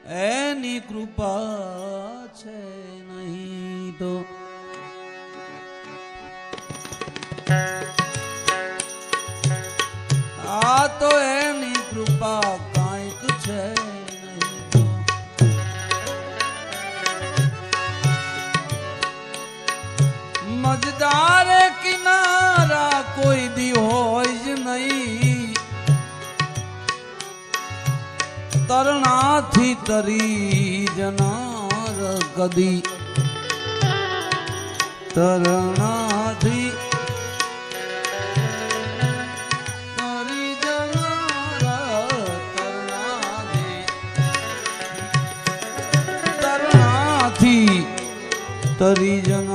એની કૃપા છે નહીં તો આ તો એની કૃપા કાંઈક છે નહીં તો મજદારે કિનારા કોઈ દી હોય જ નહીં તરણાથી તરી જનાર કદી તરણાથી તરી જનાર તરણાથી તરી જનાર